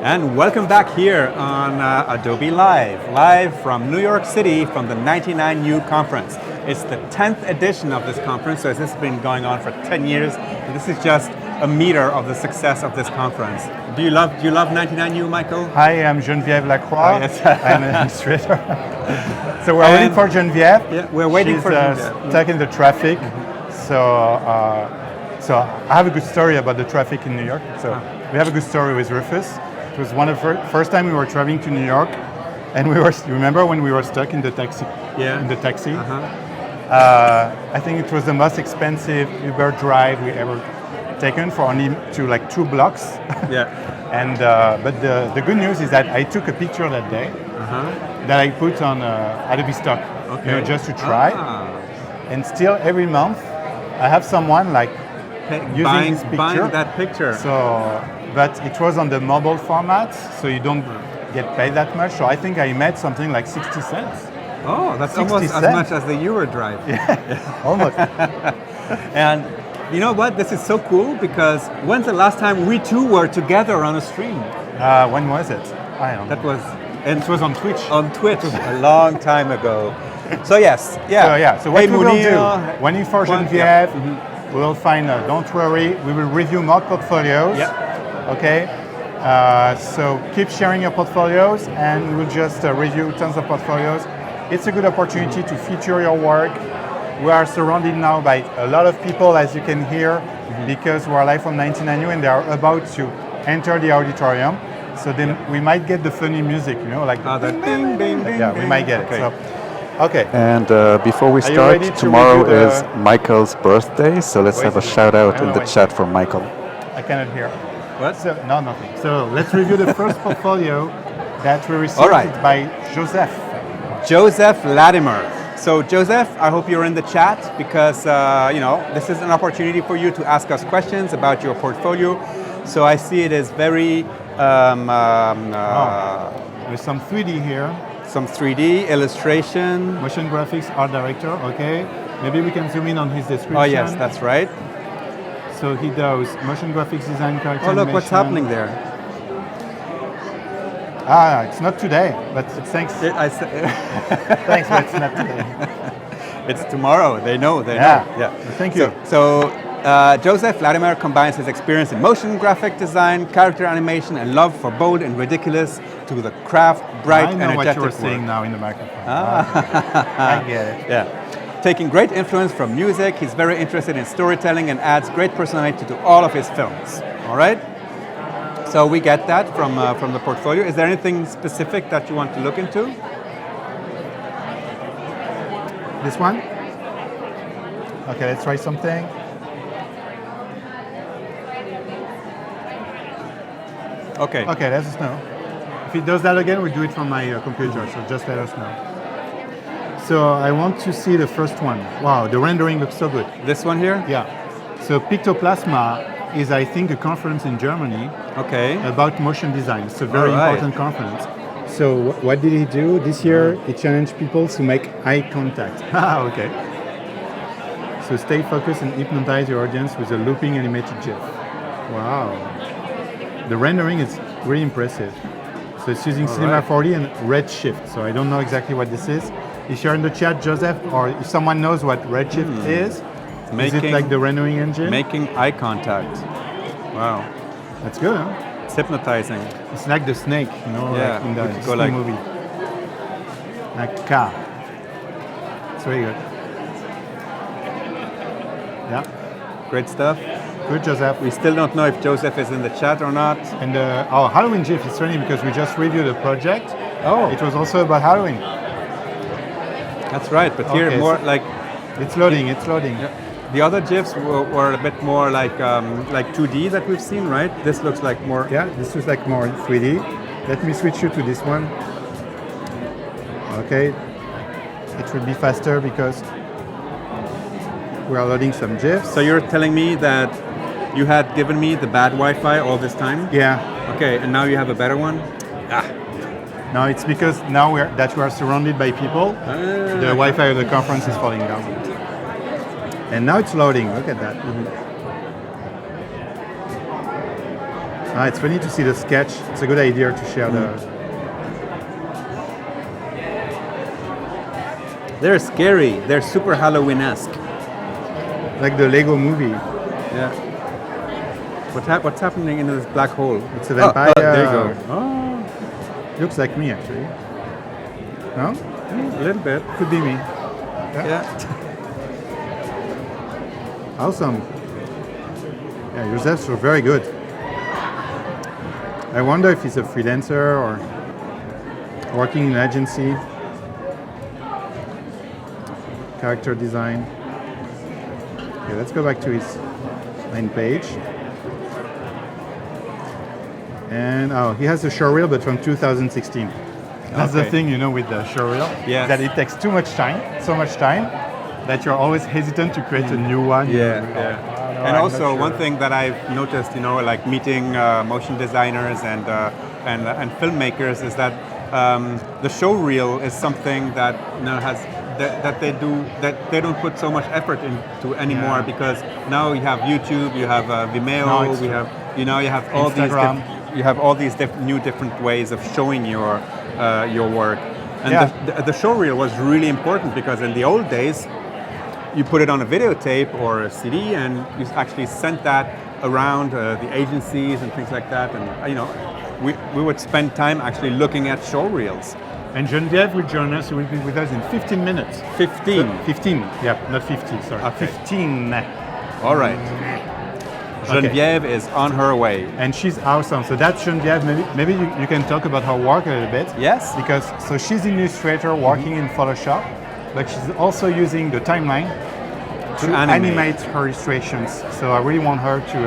And welcome back here on Adobe live from New York City from the 99U conference. It's the 10th edition of this conference, so this has been going on for 10 years. And this is just a meter of the success of this conference. Do you love 99U, Michael? Hi, I'm Genevieve Lacroix. Oh, yes. I'm an administrator. So we're waiting for Genevieve. Yeah, we're waiting for Genevieve. She's stuck in the traffic. So I have a good story about the traffic in New York. So we have a good story with Rufus. It was one of the first time we were traveling to New York, and you remember when we were stuck in the taxi? Yeah. In the taxi. Uh-huh. I think it was the most expensive Uber drive we ever taken for only like 2 blocks. Yeah. And but the good news is that I took a picture that day that I put on Adobe Stock, just to try. And still every month I have someone like using this picture. Buying that picture. So, but it was on the mobile format, so you don't get paid that much. So I think I made something like 60 cents. Oh, that's almost as much as the Uber drive. Yeah, almost. And you know what? This is so cool because when's the last time we two were together on a stream? When was it? I don't know. It was on Twitch. On Twitch a long time ago. So yes, yeah. So what we will do, when you for Genevieve, we will find, don't worry, we will review more portfolios. Yeah. Okay. So keep sharing your portfolios and we will just review tons of portfolios. It's a good opportunity to feature your work. We are surrounded now by a lot of people, as you can hear, because we are live from 99U and they are about to enter the auditorium. So then we might get the funny music, like the ding, ding, ding. Yeah, we might get it. So, okay. And before we start, tomorrow is Michael's birthday, so let's have a shout out in the chat for Michael. I cannot hear. What? So, no, nothing. So let's review the first portfolio that we received by Joseph. Joseph Latimer. So Joseph, I hope you're in the chat because this is an opportunity for you to ask us questions about your portfolio. So I see it is very with some 3D here. Some 3D illustration. Motion graphics art director. Okay, maybe we can zoom in on his description. Oh yes, that's right. So he does motion graphics design, character animation. Look what's happening there. It's not today, but thanks. Thanks, but it's not today. It's tomorrow. They know. Yeah. Thank you. So Joseph Latimer combines his experience in motion graphic design, character animation, and love for bold and ridiculous to the craft, bright, energetic work. I know what you're saying now in the microphone. I get it. Yeah. Taking great influence from music, he's very interested in storytelling and adds great personality to all of his films. All right? So we get that from the portfolio. Is there anything specific that you want to look into? This one? Okay, let's try something. Okay. Okay, let us know. If it does that again, we'll do it from my computer, so just let us know. So I want to see the first one. Wow, the rendering looks so good. This one here? Yeah. So Pictoplasma is, I think, a conference in Germany about motion design. It's a very important conference. So what did he do? This year, he challenged people to make eye contact. Okay. So stay focused and hypnotize your audience with a looping animated GIF. Wow. The rendering is really impressive. So it's using Cinema 4D and Redshift. So I don't know exactly what this is. If you're in the chat, Joseph, or if someone knows what Redshift is it like the rendering engine? Making eye contact. Wow. That's good, huh? It's hypnotizing. It's like the snake, like in the Disney movie. Like car. It's very good. Yeah. Great stuff. Good, Joseph. We still don't know if Joseph is in the chat or not. And our Halloween GIF is funny because we just reviewed a project. Oh. It was also about Halloween. That's right, but here more like... It's loading, it's loading. Yeah. The other GIFs were a bit more like 2D that we've seen, right? This looks like more... Yeah, this is like more 3D. Let me switch you to this one. Okay. It will be faster because we are loading some GIFs. So you're telling me that you had given me the bad Wi-Fi all this time? Yeah. Okay, and now you have a better one? No, it's because now we are surrounded by people. The Wi-Fi of the conference is falling down. And now it's loading. Look at that. It's funny to see the sketch. It's a good idea to share the... They're scary. They're super Halloween-esque. Like the Lego movie. Yeah. What's happening in this black hole? It's a vampire. Oh, there you go. Oh. Looks like me, actually. No? A little bit. Could be me. Yeah. Awesome. Yeah, Joseph's very good. I wonder if he's a freelancer or working in an agency. Character design. Okay, let's go back to his main page. And he has a showreel, but from 2016. That's the thing, with the showreel, that it takes so much time, that you're always hesitant to create a new one. And also one thing that I've noticed, like meeting motion designers and filmmakers, is that the showreel is something that that they don't put so much effort into anymore, because now you have YouTube, you have Vimeo, you have all Instagram. you have all these different ways of showing your work. And the showreel was really important, because in the old days, you put it on a videotape or a CD, and you actually sent that around the agencies and things like that. And we would spend time actually looking at showreels. And Genevieve will join us. She will be with us in 15 minutes. 15? 15, yeah, not 50, sorry. Okay. 15. All right. Genevieve is on her way. And she's awesome. So that's Genevieve. Maybe you can talk about her work a little bit. Yes. Because she's an illustrator working in Photoshop, but she's also using the timeline to animate her illustrations. So I really want her to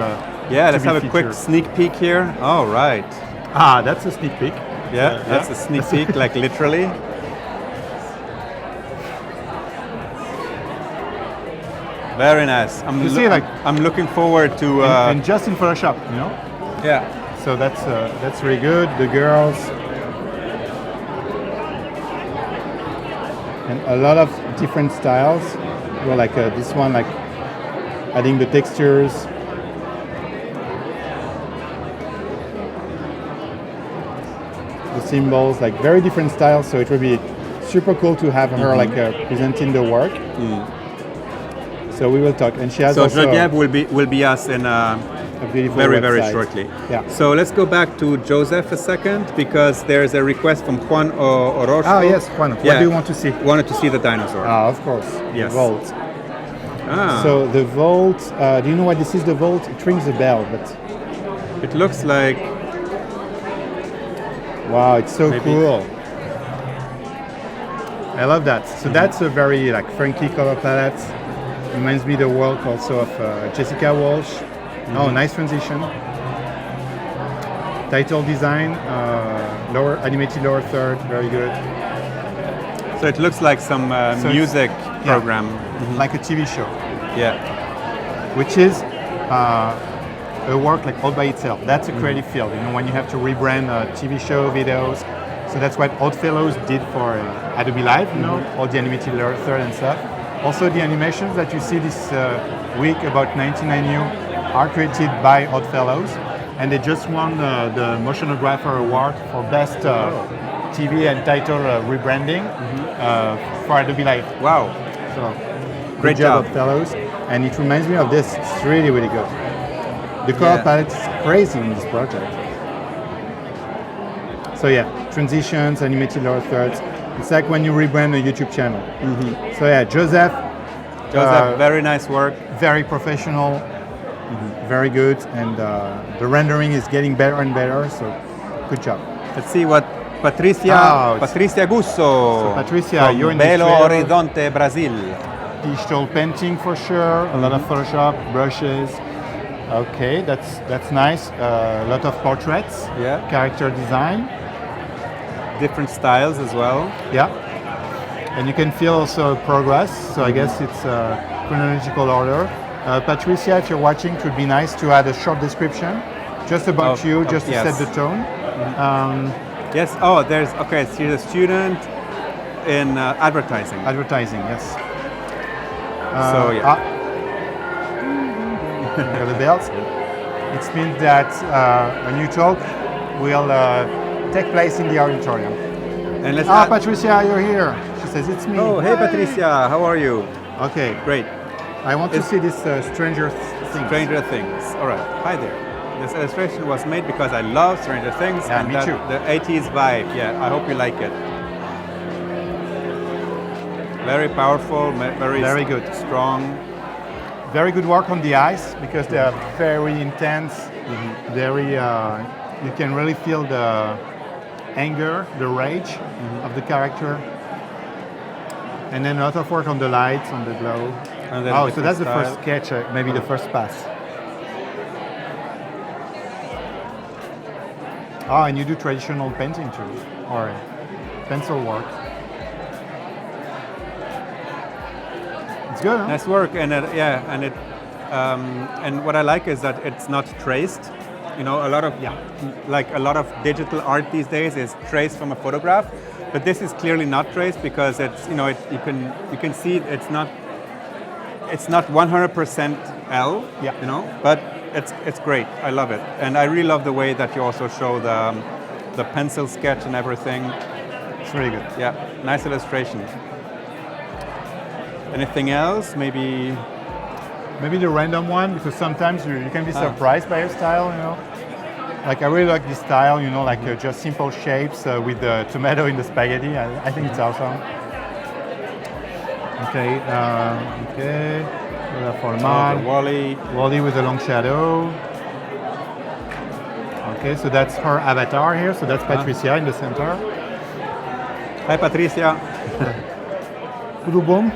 let's have a quick sneak peek here. All right. That's a sneak peek. Yeah, that's a sneak peek, like literally. Very nice. I'm looking forward to. And just in Photoshop, Yeah. So that's really good. The girls. And a lot of different styles. Well, like this one, like adding the textures. The symbols, like very different styles. So it would be super cool to have her presenting the work. So we will talk, and she has also. So Genevieve will be us in a beautiful very shortly. Yeah. So let's go back to Joseph a second, because there's a request from Juan Orozco. Oh yes, Juan. What do you want to see? Wanted to see the dinosaur. Of course. Yes. The vault. So the vault. Do you know what this is? The vault. It rings a bell, but it looks like. Wow, it's so cool. I love that. So that's a very funky color palette. Reminds me the work also of Jessica Walsh. Oh, nice transition. Title design, animated lower third, very good. So it looks like some music program. Like a TV show. Yeah. Which is a work all by itself. That's a creative field, when you have to rebrand TV show, videos. So that's what Oddfellows did for Adobe Live, all the animated lower third and stuff. Also, the animations that you see this week about 99U are created by Oddfellows, and they just won the Motionographer Award for Best TV and Title Rebranding for Adobe Live. Wow. So, great job, Oddfellows. And it reminds me of this. It's really, really good. The color palette is crazy in this project. So transitions, animated lower thirds. It's like when you rebrand a YouTube channel. So Joseph, very nice work. Very professional, very good, and the rendering is getting better and better. So good job. Let's see what Patricia Gusso. So Patricia, you're in Belo Horizonte, Brazil. Digital painting for sure. A lot of Photoshop brushes. Okay, that's nice. A lot of portraits. Yeah. Character design. Different styles as well. Yeah. And you can feel also progress. So I guess it's chronological order. Patricia, if you're watching, it would be nice to add a short description just about you, just to set the tone. Yes. Oh, she's a student in advertising. Advertising, yes. So got the belts. It means that a new talk will take place in the auditorium. And let's Patricia, you're here. She says, it's me. Oh, hey, Patricia, how are you? Okay. Great. I want to see this Stranger Things. Stranger Things. All right. Hi there. This illustration was made because I love Stranger Things. Yeah, and me too. The 80s vibe. Yeah, I hope you like it. Very powerful, very good, strong. Very good work on the eyes because they are very intense. Very, you can really feel the anger, the rage of the character. And then a lot of work on the lights, on the glow. Oh, so that's the first sketch, maybe the first pass. Oh, and you do traditional painting too, or pencil work. It's good, huh? Nice work, and and what I like is that it's not traced. You know, a lot of digital art these days is traced from a photograph, but this is clearly not traced because it's you can see it's not 100% L. Yeah. You know, but it's great. I love it, and I really love the way that you also show the pencil sketch and everything. It's really good. Yeah, nice illustration. Anything else? Maybe the random one, because sometimes you can be surprised by your style, you know. Like I really like this style, you know, like just simple shapes with the tomato in the spaghetti. I think it's awesome. Okay, formal. Wally with a long shadow. Okay, so that's her avatar here. So that's Patricia in the center. Hi, Patricia. Boom.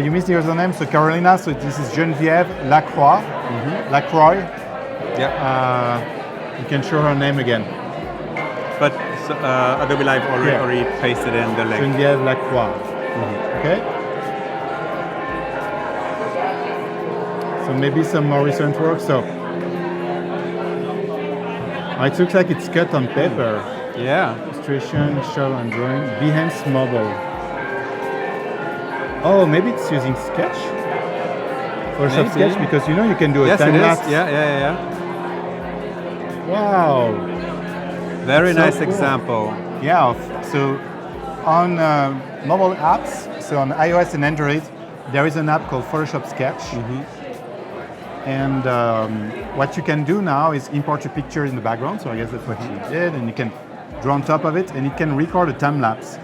You missed the other name, so Carolina, so this is Genevieve Lacroix. Lacroix. Yeah. You can show her name again. But Adobe Live already pasted in the link. Genevieve Lacroix. Okay. So maybe some more recent work. So it looks like it's cut on paper. Yeah. Illustration, shell and drawing. Behance Mobile. Oh, maybe it's using Sketch? Photoshop Sketch, because you know you can do a time lapse. Yeah. Wow. Very nice example. Yeah, so on mobile apps, so on iOS and Android, there is an app called Photoshop Sketch. And what you can do now is import your picture in the background, so I guess that's what she did, and you can draw on top of it, and it can record a time lapse.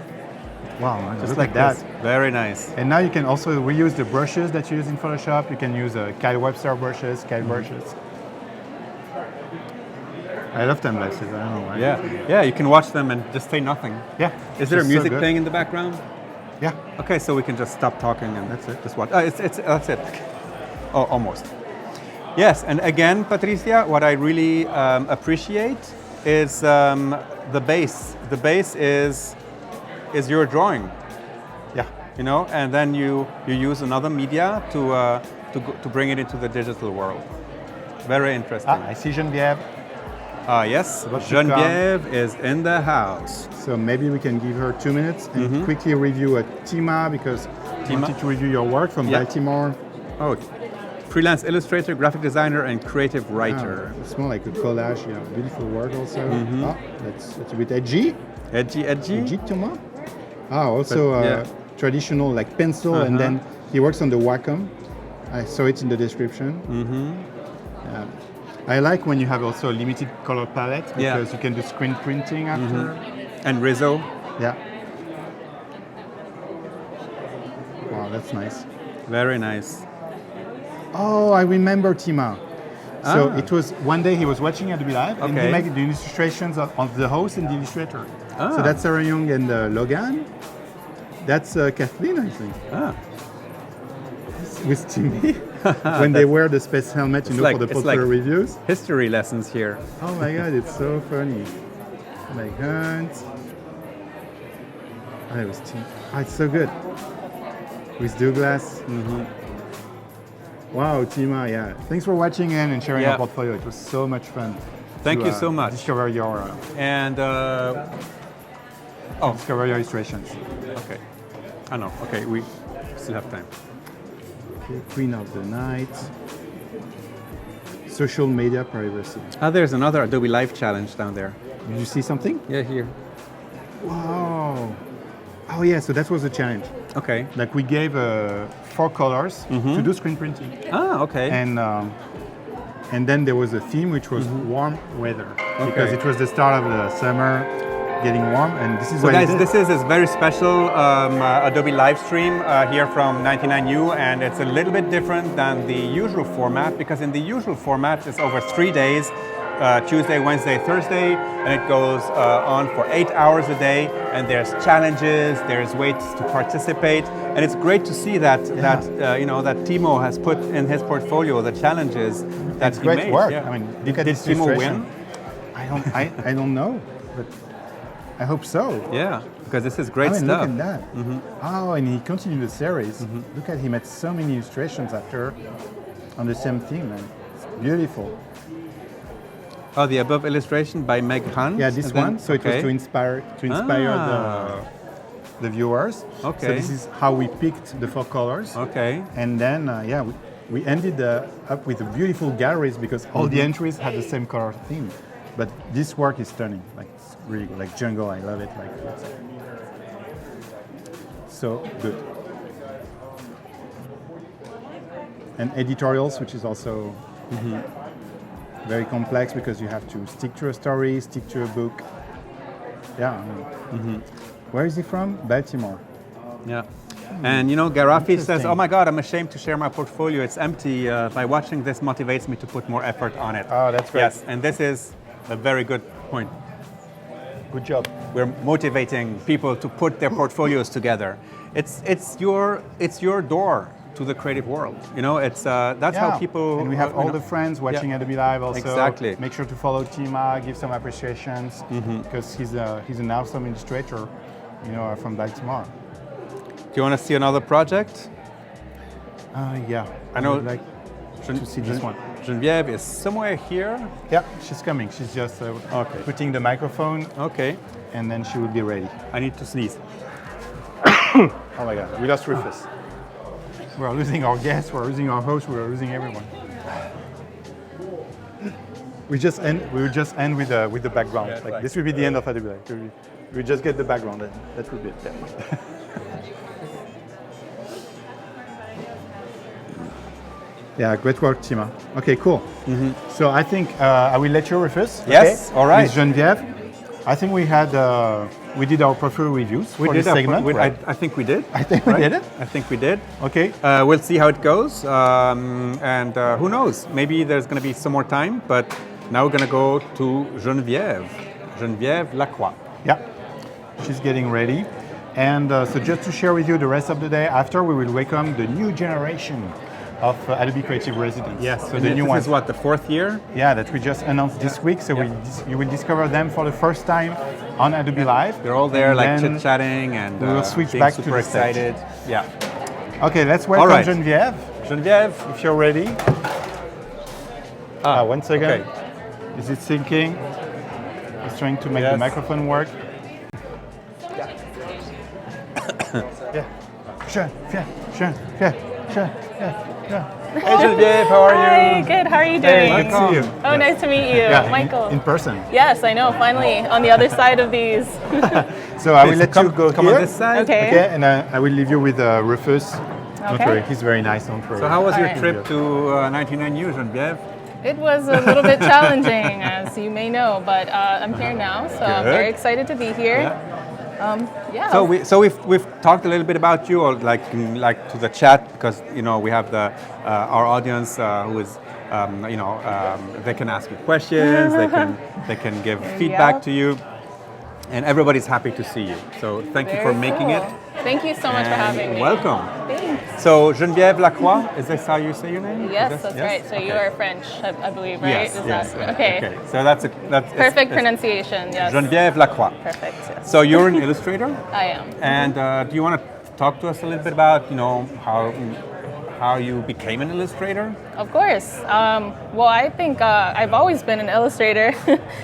Wow, just like that. Very nice. And now you can also reuse the brushes that you use in Photoshop. You can use Kyle Webster brushes, brushes. I love time lapses, I don't know why. Yeah, you can watch them and just say nothing. Yeah. Is there music playing in the background? Yeah. Okay, so we can just stop talking and that's it. Just watch. That's it. Oh, almost. Yes, and again, Patricia, what I really appreciate is the base. The base is your drawing. Yeah. You know, and then you use another media to bring it into the digital world. Very interesting. I see Genevieve. Yes, Genevieve is in the house. So maybe we can give her 2 minutes and quickly review Timo, because I wanted to review your work from Baltimore. Oh, freelance illustrator, graphic designer, and creative writer. It's more like a collage. Yeah, beautiful work also. That's a bit edgy. Edgy. Edgy, Timo. Also traditional like pencil, and then he works on the Wacom. I saw it in the description. I like when you have also a limited color palette, because you can do screen printing after. And Rizzo. Yeah. Wow, that's nice. Very nice. Oh, I remember Timo. So it was one day he was watching Adobe Live, and he made the illustrations of the host and the illustrator. So that's Sarah Young and Logan. That's Kathleen, I think. With Timmy, when they wear the space helmet, for the popular reviews. History lessons here. Oh my God, it's so funny. Like Hunt. It was Tim. It's so good. With Douglas. Wow, Timo, yeah. Thanks for watching in and sharing your portfolio. It was so much fun. Thank you so much. Discover your discover your illustrations. Okay. I know. Okay, we still have time. Okay, Queen of the Night. Social media privacy. Ah, there's another Adobe Live challenge down there. Did you see something? Yeah, here. Wow. Oh yeah, so that was a challenge. Okay. Like we gave 4 colors to do screen printing. Ah, okay. And then there was a theme which was warm weather, because it was the start of the summer, getting warm, and this is so guys, this is a very special Adobe live stream here from 99U, and it's a little bit different than the usual format, because in the usual format it's over 3 days, Tuesday, Wednesday, Thursday, and it goes on for 8 hours a day, and there's challenges, there's ways to participate, and it's great to see that that Timo has put in his portfolio the challenges that he great made. work. Yeah. I mean, look at Did this Timo illustration. win? I don't know, but I hope so. Yeah, because this is great stuff. Look at that. Oh, and he continued the series. Look at him at so many illustrations after on the same theme, man. It's beautiful. Oh, the above illustration by Meg Hunt. Yeah, this one. So it was to inspire the viewers. Okay. So this is how we picked the 4 colors. Okay. And then we ended up with beautiful galleries, because all the entries had the same color theme. But this work is stunning. Like it's really good. Like jungle, I love it. Like it's so good. And editorials, which is also very complex, because you have to stick to a story, stick to a book. Yeah. Where is he from? Baltimore. Yeah. And Garafi says, "Oh my God, I'm ashamed to share my portfolio. It's empty. By watching this motivates me to put more effort on it." Oh, that's great. Yes, and this is a very good point. Good job. We're motivating people to put their portfolios together. It's your door to the creative world. It's that's how people. And we have all the friends watching Adobe Live also. Exactly. Make sure to follow Timo, give some appreciations, because he's an awesome illustrator, from Baltimore. Do you want to see another project? Yeah. I know. Would like to see this one. Genevieve is somewhere here. Yeah, she's coming. She's just putting the microphone. Okay. And then she will be ready. I need to sneeze. Oh my God, we lost Rufus. We're losing our guests, we're losing our host, we're losing everyone. We will just end with the background. Like this will be the end of Adobe Live. We just get the background. That will be it. Yeah. Yeah, great work, Timo. Okay, cool. So I think I will let you, Rufus. Yes, okay? all right. With Genevieve. I think we did our profile reviews for this segment. Right? I think we did. I think we did it. I think we did. Okay. We'll see how it goes. And who knows? Maybe there's going to be some more time. But now we're going to go to Genevieve Lacroix. Yeah, she's getting ready. And so just to share with you the rest of the day, after we will welcome the new generation of Adobe Creative residents. Yes, so the new one. This is what, the 4th year? Yeah, that we just announced this week. So you will discover them for the first time on Adobe Live. They're all there, like chit-chatting, and we will switch back to super excited. Yeah. Okay, let's welcome Genevieve. Genevieve, if you're ready. One second. Okay. Is it syncing? It's trying to make the microphone work. Yeah. Sure. Hey Genevieve, how are you? Hi, good. How are you doing? Hey, good to see you. Oh, nice to meet you, Michael. In person. Yes, I know. Finally, on the other side of these. So I will let you go come here. on this side. Okay. And I will leave you with Rufus. Don't worry, he's very nice. Don't worry. So how was your trip to 99U, Genevieve? It was a little bit challenging, as you may know, but I'm here now, so I'm very excited to be here. So we've talked a little bit about you, or like to the chat, because we have our audience who is they can ask you questions, they can give feedback to you, and everybody's happy to see you. So thank you for making it. Thank you so much for having me. Welcome. Thanks. So Genevieve Lacroix, is this how you say your name? Yes, that's right. So you are French, I believe, right? Yes. Okay. So that's perfect pronunciation. Yes. Genevieve Lacroix. Perfect. Yes. So you're an illustrator. I am. And do you want to talk to us a little bit about how you became an illustrator? Of course. Well, I think I've always been an illustrator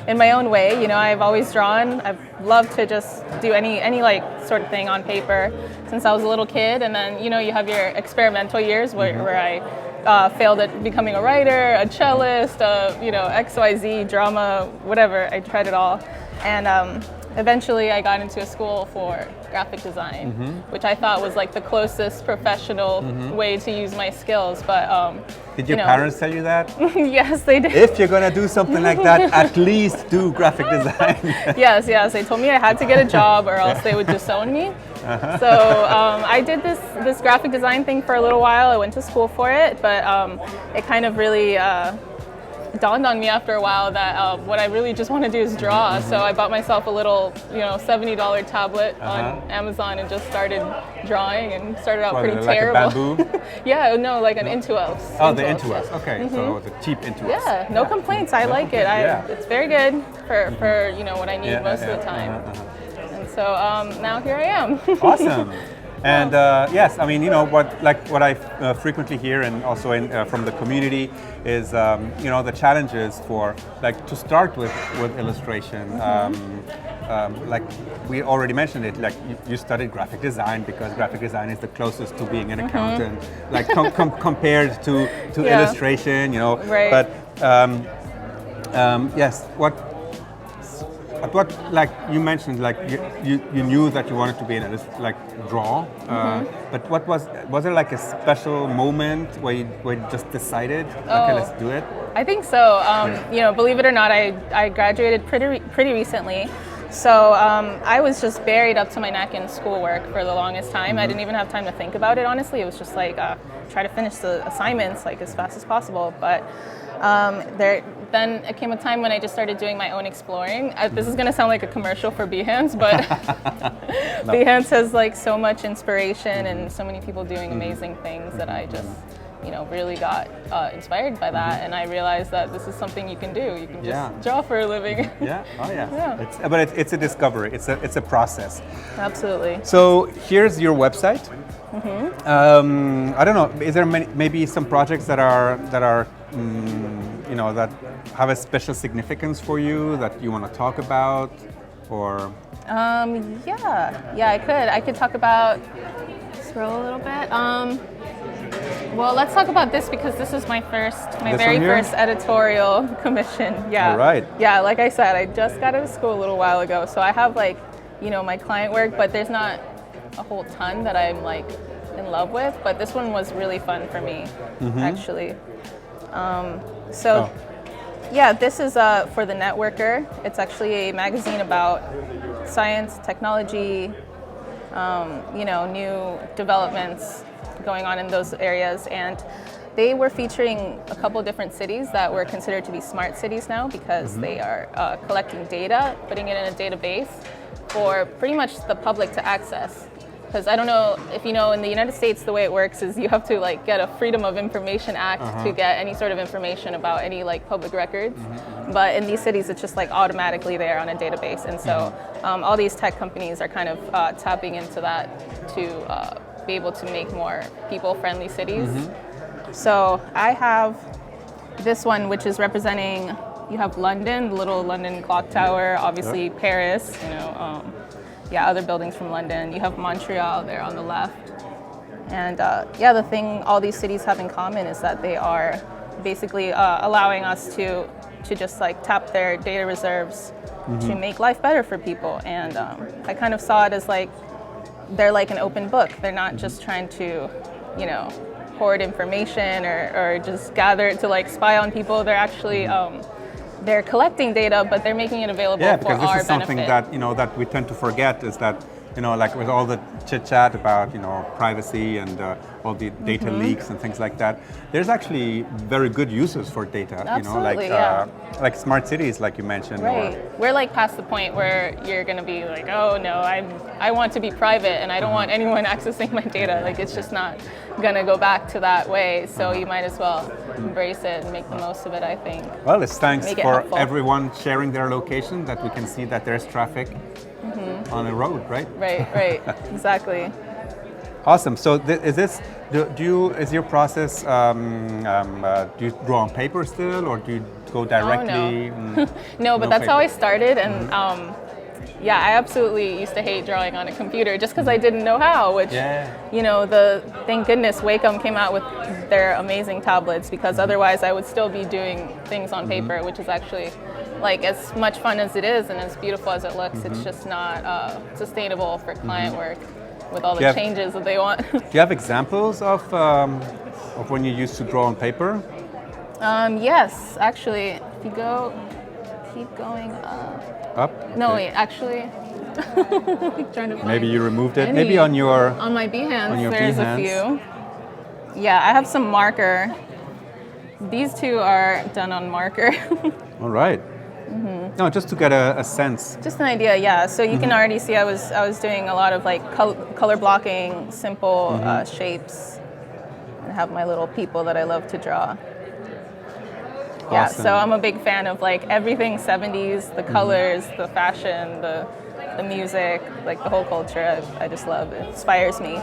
in my own way. You know, I've always drawn. I've loved to just do any like sort of thing on paper since I was a little kid. And then, you know, you have your experimental years where I failed at becoming a writer, a cellist, you know, XYZ, drama, whatever. I tried it all. And eventually I got into a school for graphic design, which I thought was like the closest professional way to use my skills. But did your parents tell you that? Yes, they did. If you're gonna do something like that, at least do graphic design. Yes, they told me I had to get a job or else they would disown me. So I did this graphic design thing for a little while. I went to school for it, but it kind of really dawned on me after a while that what I really just want to do is draw. So I bought myself a little, you know, $70 tablet on Amazon and just started drawing and started out pretty terrible. Like a bamboo? Yeah, no, like an Intuos. Oh, the Intuos. Okay, so it was a cheap Intuos. Yeah, no complaints. I like it. It's very good for you know what I need most of the time. And so now here I am. Awesome. And yes, I mean, you know, what I frequently hear and also from the community is, you know, the challenges for like to start with illustration. Like we already mentioned it, like you studied graphic design because graphic design is the closest to being an accountant, like compared to illustration, you know. Right. But yes, what like you mentioned, like you knew that you wanted to be an illustrator, like draw. But was there like a special moment where you just decided, okay, let's do it? I think so. You know, believe it or not, I graduated pretty recently. So I was just buried up to my neck in schoolwork for the longest time. I didn't even have time to think about it, honestly. It was just like try to finish the assignments like as fast as possible. But then it came a time when I just started doing my own exploring. This is going to sound like a commercial for Behance, but Behance has like so much inspiration and so many people doing amazing things that I just, you know, really got inspired by that, and I realized that this is something you can do. You can just draw for a living. Yeah. Oh yeah. But it's a discovery. It's a process. Absolutely. So here's your website. I don't know. Is there maybe some projects that are you know, that have a special significance for you that you want to talk about, or? Yeah, I could talk about. Scroll a little bit. Well, let's talk about this because this is my very first editorial commission. Yeah. All right. Yeah, like I said, I just got out of school a little while ago, so I have like, you know, my client work, but there's not a whole ton that I'm like in love with. But this one was really fun for me, actually. Yeah, this is for The Networker. It's actually a magazine about science, technology, you know, new developments going on in those areas. And they were featuring a couple different cities that were considered to be smart cities now because they are collecting data, putting it in a database for pretty much the public to access. Because I don't know if you know, in the United States, the way it works is you have to like get a Freedom of Information Act to get any sort of information about any like public records. But in these cities, it's just like automatically there on a database. And so all these tech companies are kind of tapping into that to be able to make more people-friendly cities. So I have this one, which is representing, you have London, the little London clock tower, obviously Paris, you know, other buildings from London. You have Montreal there on the left. And the thing all these cities have in common is that they are basically allowing us to just like tap their data reserves to make life better for people. And I kind of saw it as like, they're like an open book. They're not just trying to, you know, hoard information or just gather it to like spy on people. They're actually, they're collecting data, but they're making it available for our benefit. Yeah, because this is something that, you know, that we tend to forget is that, you know, like with all the chit chat about, you know, privacy and all the data leaks and things like that, there's actually very good uses for data. Absolutely, you know, like smart cities, like you mentioned. Right. We're like past the point where you're going to be like, oh no, I want to be private and I don't want anyone accessing my data. Like it's just not going to go back to that way. So you might as well embrace it and make the most of it, I think. Well, it's thanks for everyone sharing their location that we can see that there's traffic on a road, right? Right, exactly. Awesome. So is your process, do you draw on paper still, or do you go directly? Oh, no. But that's how I started, and yeah, I absolutely used to hate drawing on a computer just because I didn't know how, which, thank goodness Wacom came out with their amazing tablets, because otherwise I would still be doing things on paper, which is actually, like, as much fun as it is and as beautiful as it looks, it's just not sustainable for client work with all the changes that they want. Do you have examples of when you used to draw on paper? Yes, actually, if you keep going up. Up? No, Okay. wait, actually, trying to find. Maybe you removed it. Maybe on my Behance, on your there's Behance. a few. Yeah, I have some marker. These two are done on marker. All right. No, just to get a sense. Just an idea, yeah. So you can already see I was doing a lot of like color blocking, simple shapes, and have my little people that I love to draw. Yeah, Awesome. so I'm a big fan of like everything 70s, the colors, the fashion, the music, like the whole culture. I just love it. It inspires me.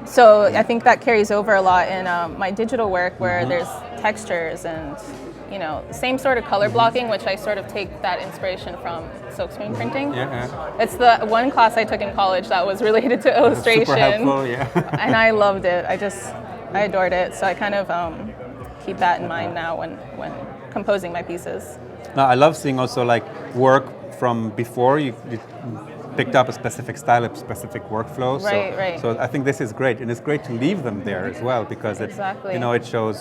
So I think that carries over a lot in my digital work, where there's textures and, you know, same sort of color blocking, which I sort of take that inspiration from silkscreen printing. Yeah. It's the one class I took in college that was related to illustration. Super helpful, yeah. And I loved it. I adored it. So I kind of keep that in mind now when composing my pieces. Now, I love seeing also like work from before you picked up a specific style, a specific workflow. Right. So I think this is great, and it's great to leave them there as well, because it, it shows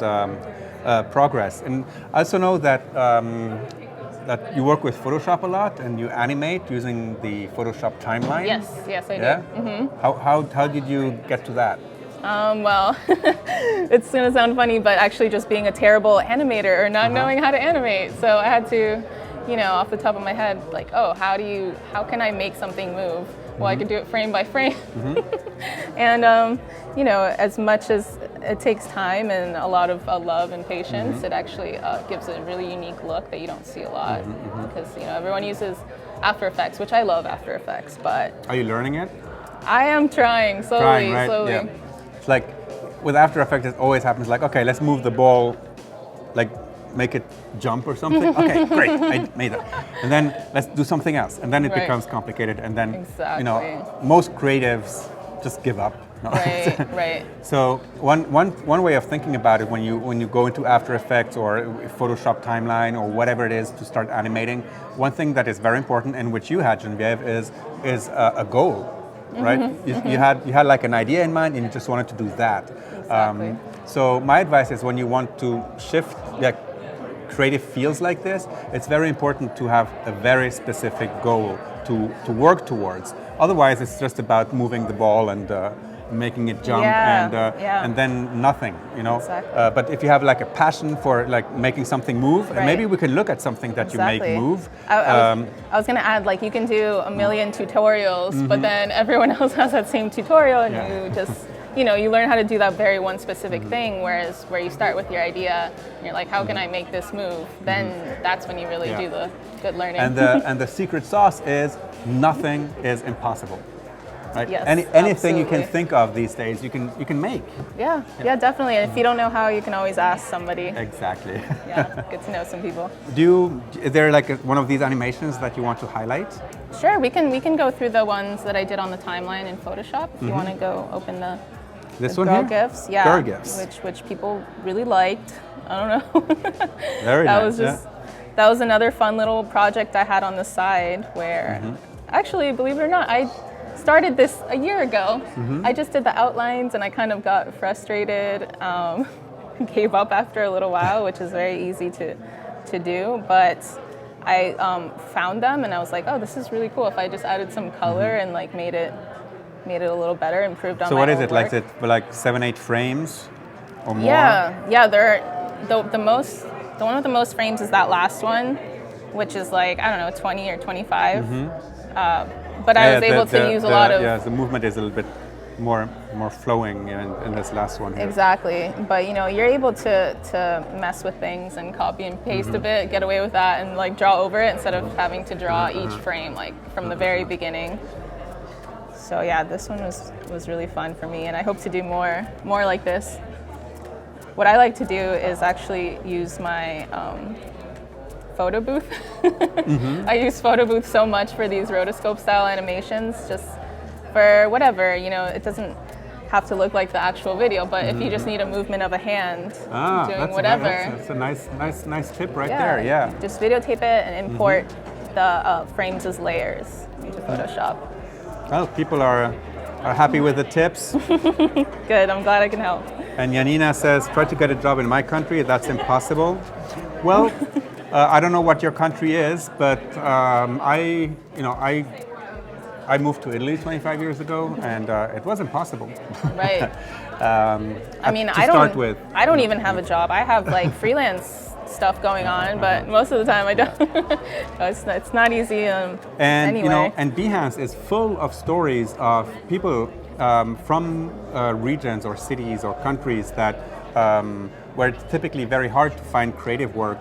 progress. And I also know that that you work with Photoshop a lot, and you animate using the Photoshop timeline. Yes, I do. Yeah. How did you get to that? Well, it's going to sound funny, but actually just being a terrible animator or not knowing how to animate. So I had to, you know, off the top of my head, like, oh, how can I make something move? Well, I could do it frame by frame. And, you know, as much as it takes time and a lot of love and patience, it actually gives a really unique look that you don't see a lot. Because, you know, everyone uses After Effects, which I love After Effects, but... Are you learning it? I am trying, slowly. Yeah. It's like, with After Effects, it always happens like, okay, let's move the ball, like, make it jump or something. Okay, great, I made that. And then let's do something else. And then it becomes complicated. And then, you know, most creatives just give up. No. Right. So one way of thinking about it when you go into After Effects or Photoshop timeline or whatever it is to start animating, one thing that is very important, and which you had, Genevieve, is a goal. Right? You had like an idea in mind, and you just wanted to do that. Exactly. So my advice is, when you want to shift creative fields like this, it's very important to have a very specific goal to work towards. Otherwise, it's just about moving the ball and making it jump and then nothing, you know. Exactly. But if you have like a passion for like making something move, and maybe we can look at something that you make move. I was going to add, like, you can do a million tutorials, but then everyone else has that same tutorial, and you just, you know, you learn how to do that very one specific thing. Whereas where you start with your idea, and you're like, how can I make this move? Then that's when you really do the good learning. And the secret sauce is nothing is impossible. Right? Yes, anything you can think of these days, you can make. Yeah, definitely. And if you don't know how, you can always ask somebody. Exactly. Yeah, get to know some people. Is there like one of these animations that you want to highlight? Sure, we can go through the ones that I did on the timeline in Photoshop. If you want to go open the girl gifs, girl gifs, which people really liked. I don't know. Very nice. That was another fun little project I had on the side where, actually, believe it or not, I started this a year ago. I just did the outlines, and I kind of got frustrated, gave up after a little while, which is very easy to do. But I found them, and I was like, oh, this is really cool. If I just added some color and like made it a little better, improved on. So my what is own it work. like 7-8 frames or more? Yeah. They're the one with the most frames is that last one, which is like, I don't know, 20 or 25. But I was able to use a lot of... Yeah, the movement is a little bit more flowing in this last one here. Exactly. But, you know, you're able to mess with things and copy and paste a bit, get away with that, and like draw over it instead of having to draw each frame like from the very beginning. So yeah, this one was really fun for me, and I hope to do more like this. What I like to do is actually use my photo booth. I use photo booth so much for these rotoscope style animations, just for whatever, it doesn't have to look like the actual video, but if you just need a movement of a hand doing whatever. That's a nice tip right there, yeah. Just videotape it and import the frames as layers into Photoshop. Well, people are happy with the tips. Good, I'm glad I can help. And Janina says, try to get a job in my country, that's impossible. Well, I don't know what your country is, but I moved to Italy 25 years ago, and it was impossible. Right. I mean, I don't even have a job. I have like freelance stuff going on, but most of the time I don't. It's not easy. And anyway. And Behance is full of stories of people from regions or cities or countries that where it's typically very hard to find creative work,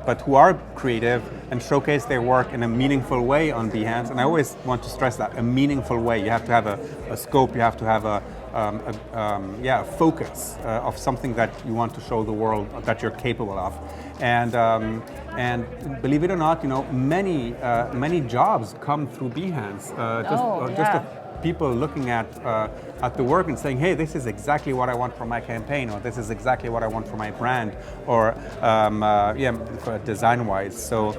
but who are creative and showcase their work in a meaningful way on Behance. And I always want to stress that, a meaningful way. You have to have a scope, you have to have a focus of something that you want to show the world that you're capable of. And believe it or not, many jobs come through Behance. People looking at the work and saying, hey, this is exactly what I want for my campaign, or this is exactly what I want for my brand, or design-wise. So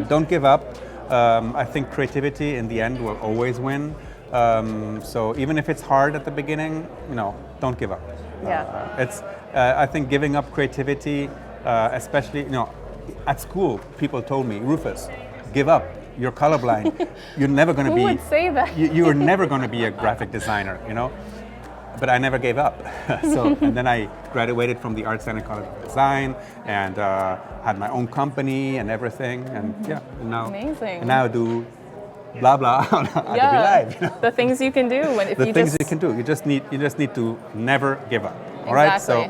don't give up. I think creativity in the end will always win. So even if it's hard at the beginning, don't give up. Yeah. I think giving up creativity, especially, at school, people told me, Rufus, give up. You're colorblind. You're never going to be. Who would say that? You are never going to be a graphic designer, But I never gave up. And then I graduated from the Art Center College of Design and had my own company and everything. And amazing. And now I do blah blah on Adobe Live. The things you can do you can do. You just need to never give up. All right. So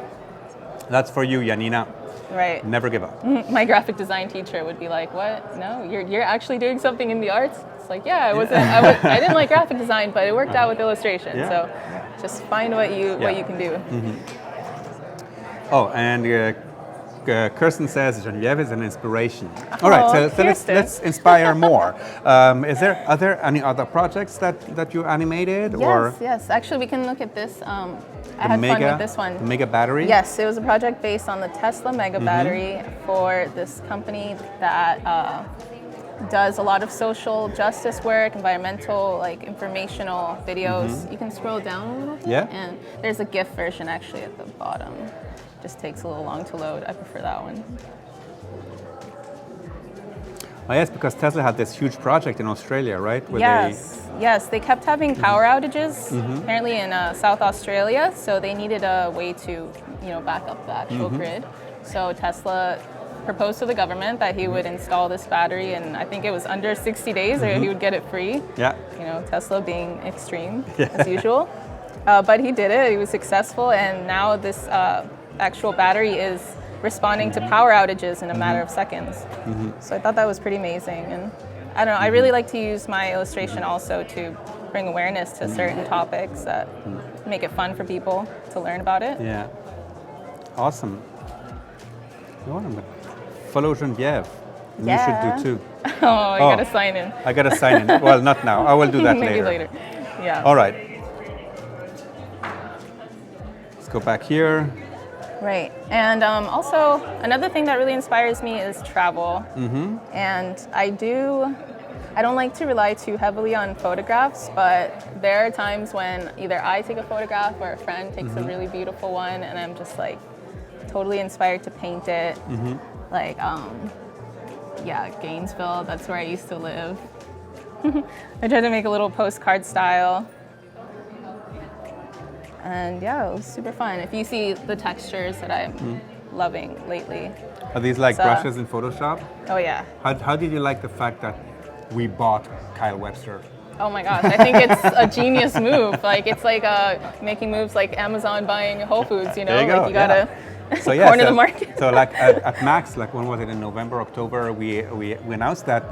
that's for you, Janina. Right. Never give up. My graphic design teacher would be like, "What? No, you're actually doing something in the arts." It's like, yeah, I didn't like graphic design, but it worked out with illustration. Yeah. So just find what you can do. Oh, and Kirsten says Genevieve is an inspiration. All right, so let's inspire more. Are there any other projects that you animated? Yes. Actually, we can look at this. I had fun with this one. The Mega Battery? Yes, it was a project based on the Tesla Mega Battery for this company that does a lot of social justice work, environmental, informational videos. You can scroll down a little bit. Yeah. And there's a GIF version actually at the bottom. Just takes a little long to load. I prefer that one. Oh yes, because Tesla had this huge project in Australia, right? Yes, they kept having power outages, apparently in South Australia, so they needed a way to, back up the actual grid. So Tesla proposed to the government that he would install this battery, and I think it was under 60 days or he would get it free. Yeah. Tesla being extreme, as usual. But he did it, he was successful, and now this actual battery is responding to power outages in a matter of seconds. So I thought that was pretty amazing. And I don't know, I really like to use my illustration also to bring awareness to certain topics that make it fun for people to learn about it. Yeah. Awesome. Follow Genevieve. You should do too. I gotta sign in. I gotta sign in. Well, not now. I will do that Maybe later. Yeah. All right. Let's go back here. Right. And also, another thing that really inspires me is travel. And I don't like to rely too heavily on photographs, but there are times when either I take a photograph or a friend takes a really beautiful one, and I'm just totally inspired to paint it. Gainesville, that's where I used to live. I tried to make a little postcard style. And it was super fun. If you see the textures that I'm loving lately. Are these brushes in Photoshop? Oh yeah. How did you like the fact that we bought Kyle Webster? Oh my gosh, I think it's a genius move. It's making moves like Amazon buying Whole Foods, There you go. So yeah, corner the market. So like at Max, like when was it, in November, October, we announced that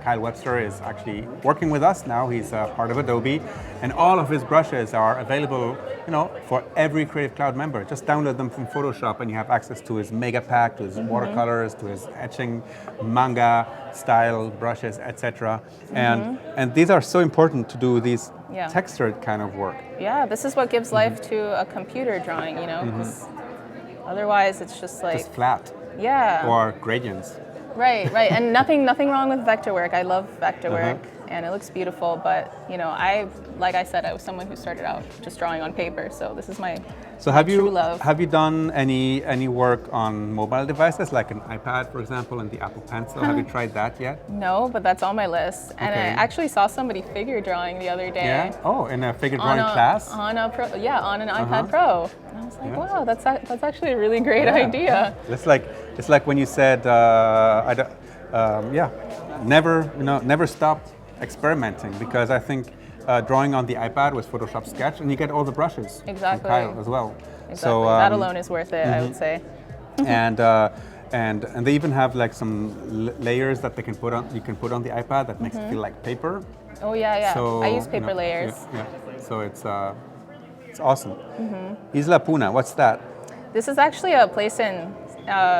Kyle Webster is actually working with us now. He's part of Adobe, and all of his brushes are available, for every Creative Cloud member. Just download them from Photoshop, and you have access to his mega pack, to his watercolors, to his etching, manga style brushes, etc. And these are so important to do these textured kind of work. Yeah, this is what gives life to a computer drawing, 'cause otherwise it's just like flat. Yeah. Or gradients. Right. And nothing wrong with vector work. I love vector work, and it looks beautiful. But like I said, I was someone who started out just drawing on paper. So this is my true love. Have you done any work on mobile devices, like an iPad, for example, and the Apple Pencil? Have you tried that yet? No, but that's on my list. And I actually saw somebody figure drawing the other day. Yeah. Oh, in a figure drawing class. On an iPad Pro. And I was like, wow, that's actually a really great idea. It's like when you said, never stop experimenting, because I think drawing on the iPad with Photoshop Sketch, and you get all the brushes. Exactly. From Kyle as well. Exactly. So that alone is worth it, I would say. And they even have like some layers that you can put on the iPad that makes it feel like paper. Oh yeah. So, I use paper layers. Yeah. So it's awesome. Isla Puna, what's that? This is actually a place in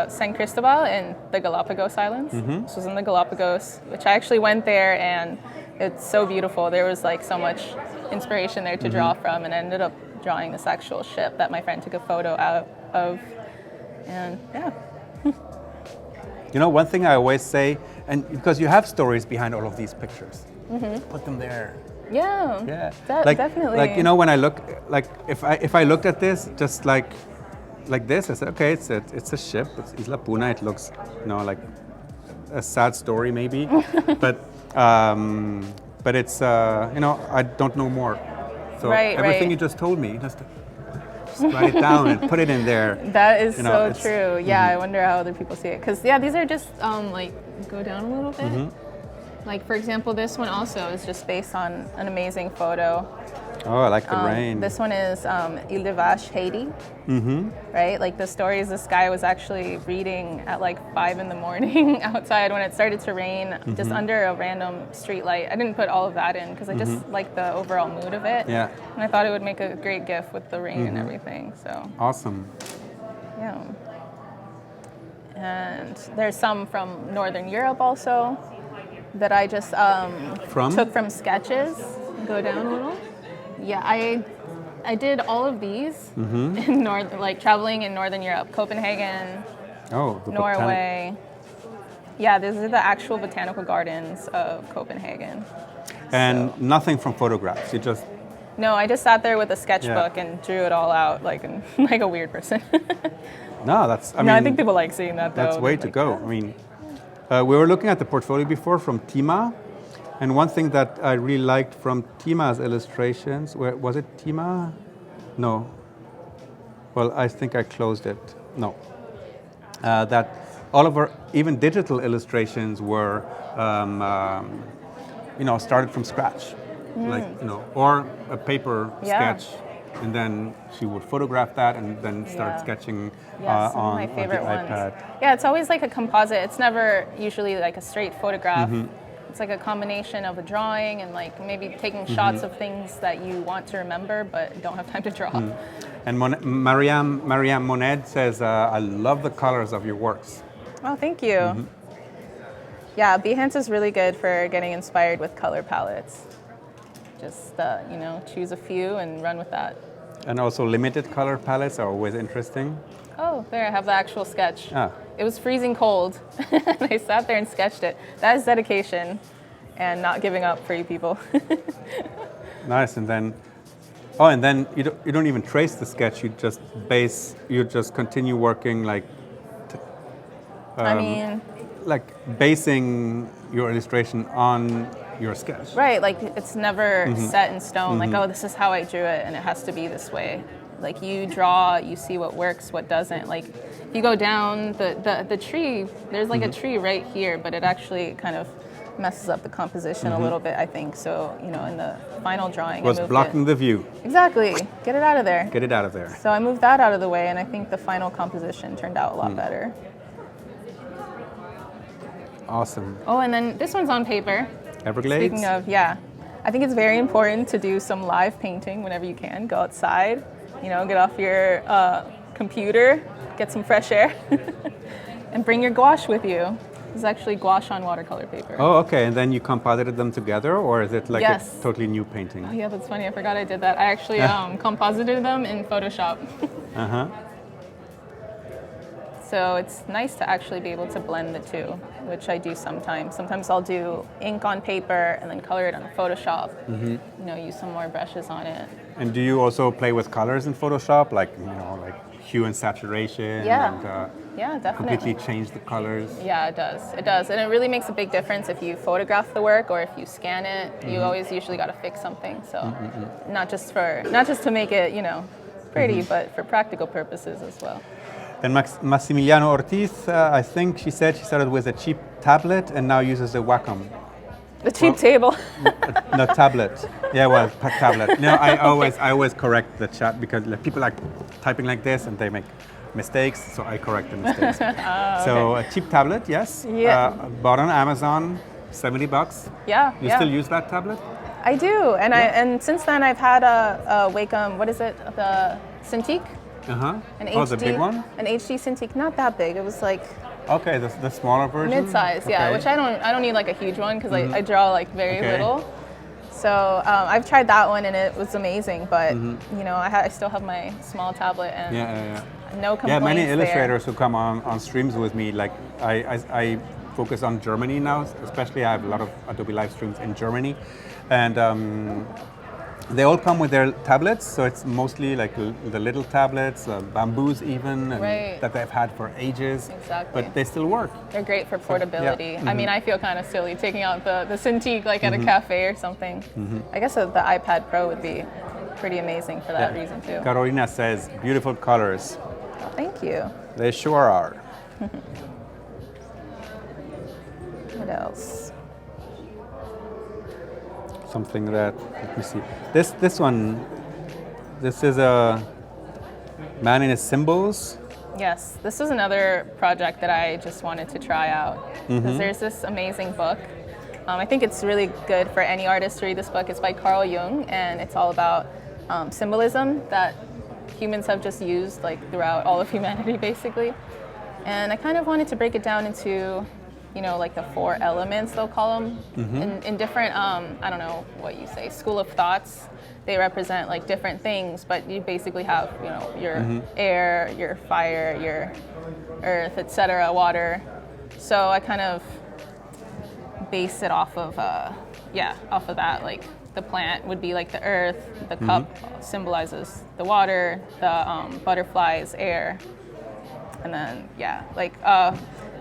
San Cristobal in the Galapagos Islands. This was in the Galapagos, which I actually went there, and it's so beautiful. There was like so much inspiration there to draw from, and I ended up drawing this actual ship that my friend took a photo out of. And yeah. One thing I always say, and because you have stories behind all of these pictures, put them there. Yeah. Definitely. Like when I look, like if I looked at this just like this, I said, okay, it's a ship. It's Isla Puna. It looks, like a sad story maybe, but it's I don't know more. So everything you just told me, just write it down and put it in there. That is so true. Yeah, I wonder how other people see it. Because these are just like, go down a little bit. Like for example, this one also is just based on an amazing photo. Oh, I like the rain. This one is Ile de Vache, Haiti. Right? Like the story is this guy was actually reading at like 5 a.m. outside when it started to rain, just under a random street light. I didn't put all of that in because I just like the overall mood of it. Yeah. And I thought it would make a great GIF with the rain and everything. So awesome. Yeah. And there's some from Northern Europe also that I just took from sketches. Go down a little. Yeah, I did all of these in traveling in Northern Europe, Copenhagen, Norway. Yeah, these are the actual botanical gardens of Copenhagen. And nothing from photographs. You just No, I just sat there with a sketchbook and drew it all out like a weird person. No, I think people like seeing that though. That's way to go. I mean, we were looking at the portfolio before from Timo. And one thing that I really liked from Tima's illustrations, was it Timo? No. Well, I think I closed it. No. That all of our, even digital illustrations were, started from scratch. Or a paper sketch. And then she would photograph that and then start sketching on the iPad. Yeah, it's always like a composite. It's never usually like a straight photograph. It's like a combination of a drawing and like maybe taking shots of things that you want to remember but don't have time to draw. And Mariam Moned says, I love the colors of your works. Oh, thank you. Yeah, Behance is really good for getting inspired with color palettes. Just, choose a few and run with that. And also limited color palettes are always interesting. Oh, there, I have the actual sketch. It was freezing cold. I sat there and sketched it. That is dedication and not giving up for you people. Nice, and then you don't even trace the sketch. You just continue working like basing your illustration on your sketch. Right, like it's never set in stone, like, oh, this is how I drew it and it has to be this way. Like you draw, you see what works, what doesn't. Like if you go down the tree, there's like a tree right here, but it actually kind of messes up the composition a little bit, I think. So, you know, in the final drawing, was blocking the view. Exactly. Get it out of there. Get it out of there. So I moved that out of the way, and I think the final composition turned out a lot better. Awesome. Oh, and then this one's on paper. Everglades? Speaking of, yeah. I think it's very important to do some live painting whenever you can. Go outside, you know, get off your computer, get some fresh air, and bring your gouache with you. It's actually gouache on watercolor paper. Oh, okay. And then you composited them together, or is it like Yes. a totally new painting? Oh, yeah, that's funny. I forgot I did that. I actually composited them in Photoshop. Uh-huh. So it's nice to actually be able to blend the two, which I do sometimes. Sometimes I'll do ink on paper and then color it on Photoshop. You know, use some more brushes on it. And do you also play with colors in Photoshop, like, you know, like hue and saturation? Yeah. And, Yeah, definitely. completely change the colors? Yeah, it does. It does. And it really makes a big difference if you photograph the work or if you scan it. You always usually got to fix something. So not just to make it, you know, pretty, but for practical purposes as well. And Massimiliano Ortiz, I think she said she started with a cheap tablet and now uses a Wacom. The cheap table. No, tablet. Yeah, well, tablet. No, I always correct the chat because like, people like typing like this and they make mistakes, so I correct the mistakes. So a cheap tablet, yes. Yeah. Bought on Amazon, $70. Yeah. You still use that tablet? I do, and and since then I've had a Wacom. What is it? The Cintiq. Uh-huh. An Oh, HD, the big one? An HD Cintiq, not that big. It was like Okay, the smaller version? mid-size, yeah. Okay. Which I don't need like a huge one because I draw like very Okay. little. So I've tried that one and it was amazing. But you know, I still have my small tablet and no complaints. Yeah, many there. illustrators who come on streams with me, like I focus on Germany now, especially I have a lot of Adobe live streams in Germany, and they all come with their tablets, so it's mostly like the little tablets, bamboos even, and Right. that they've had for ages, Exactly. but they still work. They're great for portability. yeah. I mean, I feel kind of silly taking out the Cintiq like at a cafe or something. I guess the iPad Pro would be pretty amazing for that reason too. Carolina says, beautiful colors. Well, thank you. They sure are. What else? Something that, let me see. This one, this is a man in his symbols. Yes, this was another project that I just wanted to try out because there's this amazing book. I think it's really good for any artist to read this book. It's by Carl Jung, and it's all about symbolism that humans have just used like throughout all of humanity, basically. And I kind of wanted to break it down into, you know, like the 4 elements, they'll call them, in different, I don't know what you say, school of thoughts. They represent like different things, but you basically have, you know, your air, your fire, your earth, etc., water. So I kind of base it off of, off of that. Like the plant would be like the earth, the cup symbolizes the water, the butterfly is air, and then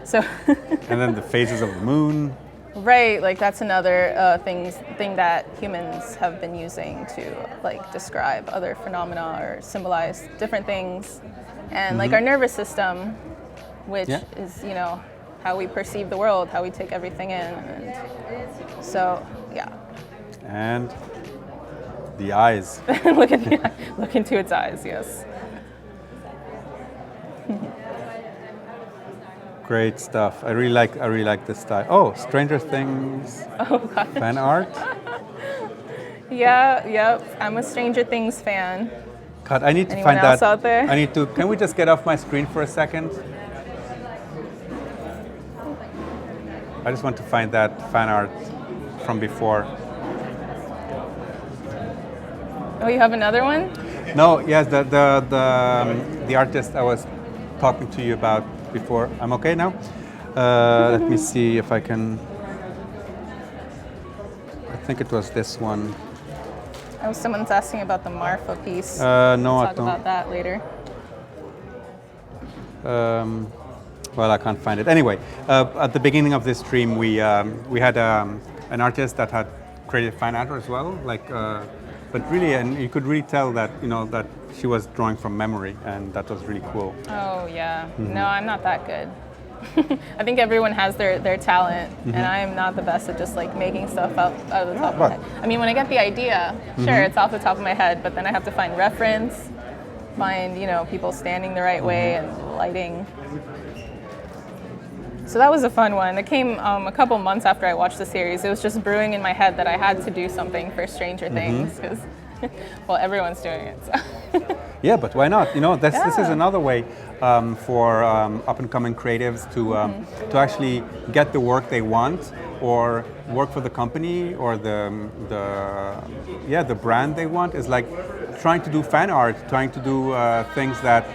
so. And then the phases of the moon. Right, like that's another thing that humans have been using to like describe other phenomena or symbolize different things, and like our nervous system, which is, you know, how we perceive the world, how we take everything in, and so yeah. And the eyes. look into its eyes, yes. Great stuff. I really like this style. Oh, Stranger Things fan art. Yeah. I'm a Stranger Things fan. God, I need to Anyone find else that. out there? Can we just get off my screen for a second? I just want to find that fan art from before. Oh, you have another one? No, yes, the artist I was talking to you about before. I'm okay now? Let me see if I can. I think it was this one. Oh, someone's asking about the Marfa piece. No, we'll I talk don't. about that later. Well, I can't find it. Anyway, at the beginning of this stream, we had an artist that had created fan art as well, but really, and you could really tell that that she was drawing from memory, and that was really cool. Oh yeah, no, I'm not that good. I think everyone has their talent, and I am not the best at just like making stuff up out of the top of my head. I mean, when I get the idea, sure, it's off the top of my head, but then I have to find reference, find, you know, people standing the right way and lighting. So that was a fun one. It came a couple months after I watched the series. It was just brewing in my head that I had to do something for Stranger Things because, well, everyone's doing it. So. Yeah, but why not? You know, this is another way for up-and-coming creatives to actually get the work they want, or work for the company or the brand they want. Is like trying to do fan art, trying to do things that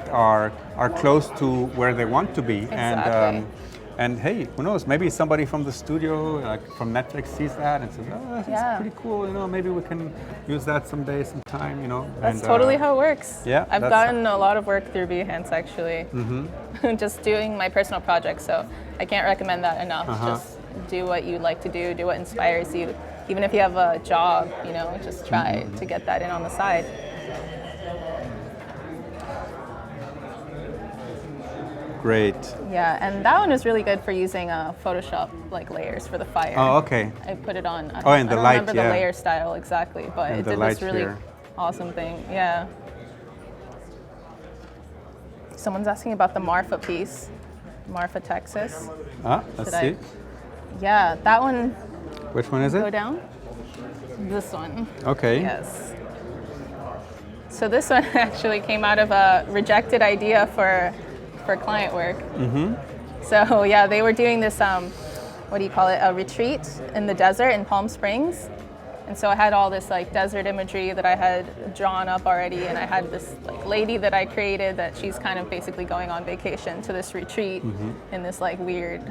are close to where they want to be. Exactly. And hey, who knows? Maybe somebody from the studio, like from Netflix, sees that and says, "Oh, that's pretty cool. You know, maybe we can use that someday, sometime." You know, that's totally how it works. Yeah, I've gotten a lot of work through Behance actually, just doing my personal projects. So I can't recommend that enough. Just do what you like to do what inspires you. Even if you have a job, you know, just try to get that in on the side. Great. Yeah, and that one is really good for using Photoshop like layers for the fire. Oh, okay. I put it on. And I the don't light, remember the layer style exactly, but it did this really awesome thing. Yeah. Someone's asking about the Marfa piece, Marfa, Texas. Let's see. Yeah, that one. Which one is it? Go down. This one. Okay. Yes. So this one actually came out of a rejected idea for client work. So yeah, they were doing this, what do you call it, a retreat in the desert in Palm Springs. And so I had all this like desert imagery that I had drawn up already, and I had this like lady that I created that she's kind of basically going on vacation to this retreat in this like weird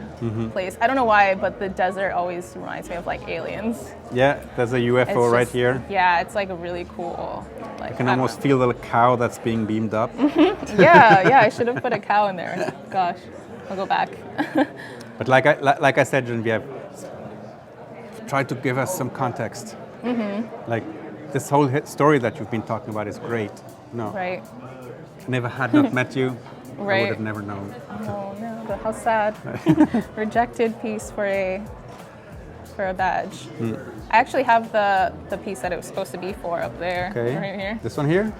place. I don't know why, but the desert always reminds me of like aliens. Yeah, there's a UFO right here. Yeah, it's like a really cool. Like, I can almost feel the cow that's being beamed up. Yeah, I should have put a cow in there. Gosh, I'll go back. But like I said, Genevieve, try to give us some context. Like this whole story that you've been talking about is great. No, right. Had not met you, right. I would have never known. Oh no, but how sad. Rejected piece for a badge. I actually have the piece that it was supposed to be for up there. Okay. Right here. This one here?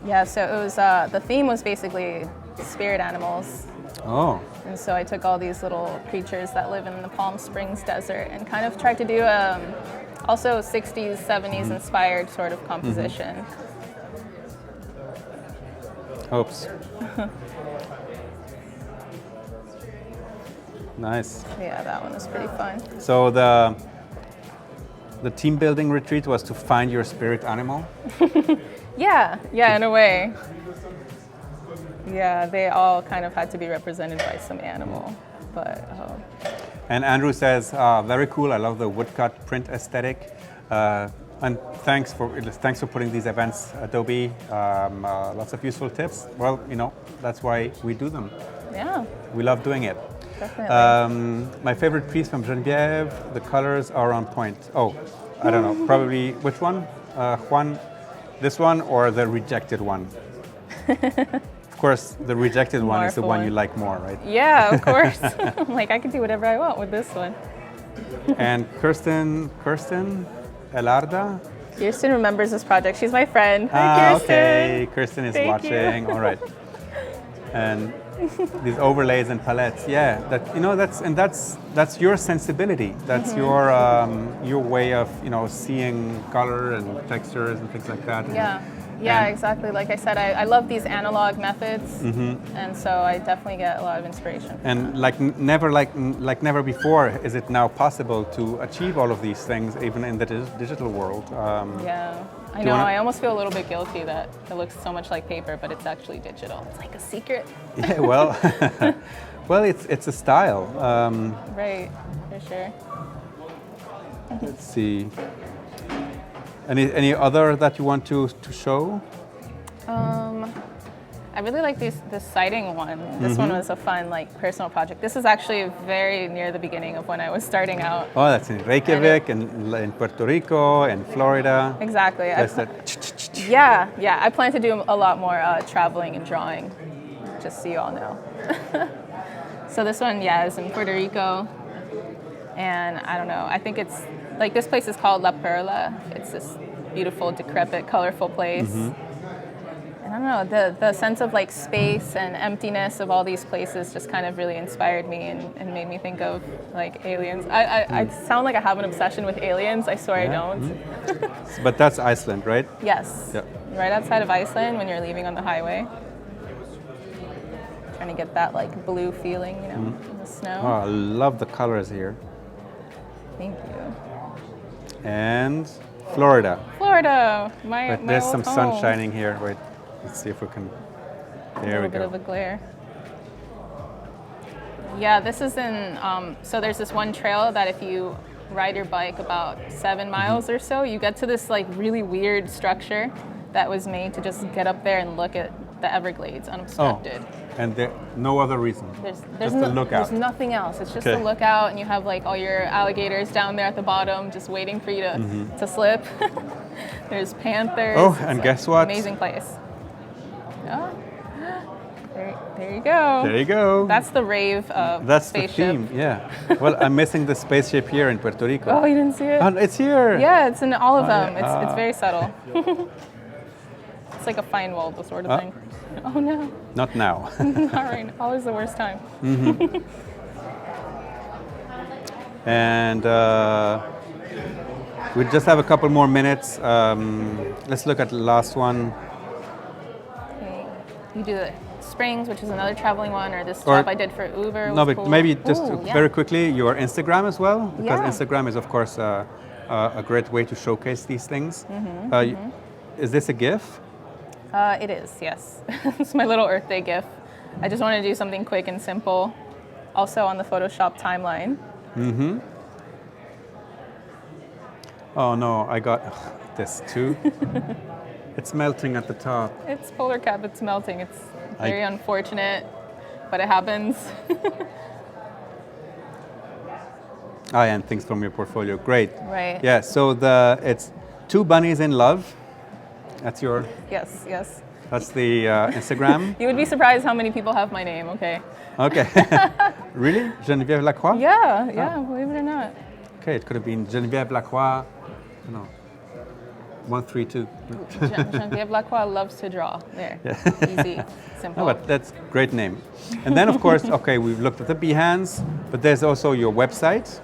Yeah, so it was the theme was basically spirit animals. Oh. And so I took all these little creatures that live in the Palm Springs desert and kind of tried to do also 60s, 70s inspired sort of composition. Oops. Nice. Yeah, that one was pretty fun. So the team building retreat was to find your spirit animal? Yeah, in a way. Yeah, they all kind of had to be represented by some animal, but. And Andrew says, very cool. I love the woodcut print aesthetic, and thanks for putting these events, Adobe. Lots of useful tips. Well, you know, that's why we do them. Yeah. We love doing it. Definitely. My favorite piece from Genevieve. The colors are on point. Oh, I don't know. Probably which one? Juan, this one or the rejected one? Of course, the rejected one is the one you like more, right? Yeah, of course. I'm like, I can do whatever I want with this one. And Kirsten Elarda? Kirsten remembers this project. She's my friend. Hi, Kirsten. Okay, Kirsten is Thank watching. You. All right. And these overlays and palettes, yeah. That's your sensibility. That's your way of seeing color and textures and things like that. Yeah, exactly. Like I said, I love these analog methods, and so I definitely get a lot of inspiration. And like never before, is it now possible to achieve all of these things, even in the digital world? Yeah, I know. I almost feel a little bit guilty that it looks so much like paper, but it's actually digital. It's like a secret. Yeah, well, it's a style. Right, for sure. Let's see. I really like this sighting one. This one was a fun, like, personal project. This is actually very near the beginning of when I was starting out. Oh, that's in Reykjavik, and in Puerto Rico, and Florida. Exactly. Yeah. I plan to do a lot more traveling and drawing, just so you all know. So this one, is in Puerto Rico. And I don't know, I think it's, like, this place is called La Perla. It's this beautiful, decrepit, colorful place. And I don't know, the sense of, like, space and emptiness of all these places just kind of really inspired me and made me think of, like, aliens. I sound like I have an obsession with aliens. I swear I don't. But that's Iceland, right? Yes. Yep. Right outside of Iceland when you're leaving on the highway. Trying to get that, like, blue feeling, you know, in the snow. Oh, I love the colors here. Thank you. And Florida. Florida, But my there's old some home. sun shining here. Wait, let's see if we can. There we A little bit of go. a glare. Yeah, this is in, so there's this one trail that if you ride your bike about 7 miles or so, you get to this, like, really weird structure that was made to just get up there and look at the Everglades unobstructed. And there, no other reason. There's just a lookout. There's nothing else. It's just Okay. a lookout, and you have, like, all your alligators down there at the bottom just waiting for you to slip. There's panthers. Oh, It's and an guess what? Amazing place. Oh, there you go. There you go. That's the rave That's spaceship. the theme, yeah. Well, I'm missing the spaceship here in Puerto Rico. Oh, you didn't see it? It's here. Yeah, it's in all of them. yeah. It's very subtle. It's like a fine Waldo sort of thing. Oh no, Not now. not right now. Always the worst time. And we just have a couple more minutes. Let's look at the last one. Okay. You do the Springs, which is another traveling one, or this Or- job I did for Uber. No, was but cool. maybe just Ooh, yeah. very quickly, your Instagram as well, because Yeah. Instagram is, of course, a great way to showcase these things. Is this a GIF? It is, yes. It's my little Earth Day gift. I just wanted to do something quick and simple. Also on the Photoshop timeline. Oh no, I got this too. It's melting at the top. It's polar cap, it's melting. It's very unfortunate, but it happens. And things from your portfolio, great. Right. Yeah, so it's Two Bunnies in Love. That's your, Yes, yes. that's the Instagram. You would be surprised how many people have my name, okay? Okay. Really? Genevieve Lacroix? Yeah, believe it or not. Okay, it could have been Genevieve Lacroix, 132. Genevieve Lacroix loves to draw. There. Easy, simple. No, but that's a great name. And then, of course, okay, we've looked at the Behance, but there's also your website.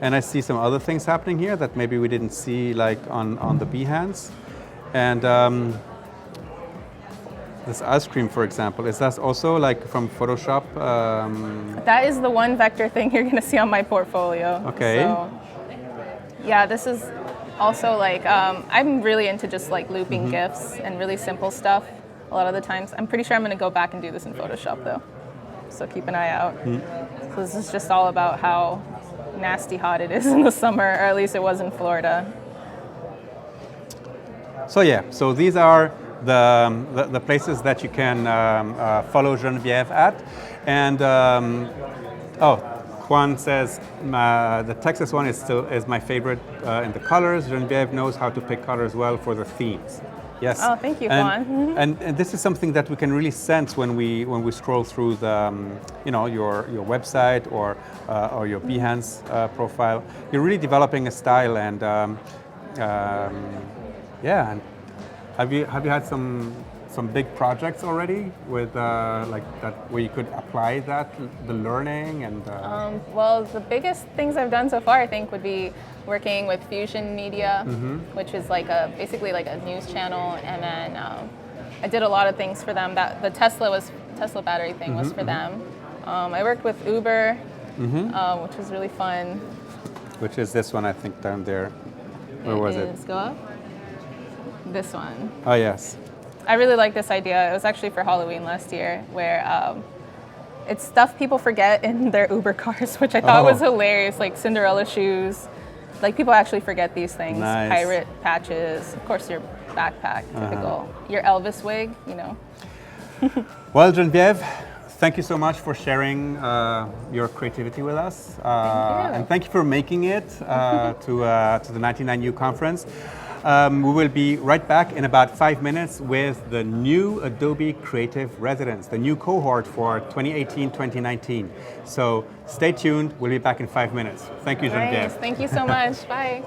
And I see some other things happening here that maybe we didn't see, like on the Behance. And this ice cream, for example, is that also like from Photoshop? That is the one vector thing you're going to see on my portfolio. Okay. So, yeah, this is also like, I'm really into just like looping GIFs and really simple stuff a lot of the times. I'm pretty sure I'm going to go back and do this in Photoshop though. So keep an eye out. So this is just all about how nasty hot it is in the summer, or at least it was in Florida. So yeah, so these are the places that you can follow Genevieve at. And Juan says the Texas one is my favorite in the colors. Genevieve knows how to pick colors well for the themes. Yes. Oh, thank you, Juan. And this is something that we can really sense when we scroll through the your website or your Behance profile. You're really developing a style, and yeah. And have you had some big projects already with like that where you could apply the learning and? Well, the biggest things I've done so far, I think, would be working with Fusion Media, which is like basically like a news channel, and then I did a lot of things for them. That the Tesla battery thing was for them. I worked with Uber, which was really fun. Which is this one, I think, down there. Where was it? Go up. This one. Oh yes. I really like this idea. It was actually for Halloween last year, where it's stuff people forget in their Uber cars, which I thought was hilarious, like Cinderella shoes. Like, people actually forget these things. Nice. Pirate patches, of course your backpack, typical. Your Elvis wig, Well, Genevieve, thank you so much for sharing your creativity with us. And thank you for making it to the 99U conference. We will be right back in about 5 minutes with the new Adobe Creative Residents, the new cohort for 2018-2019. So stay tuned. We'll be back in 5 minutes. Thank you, Genevieve. Nice. Thank you so much. Bye.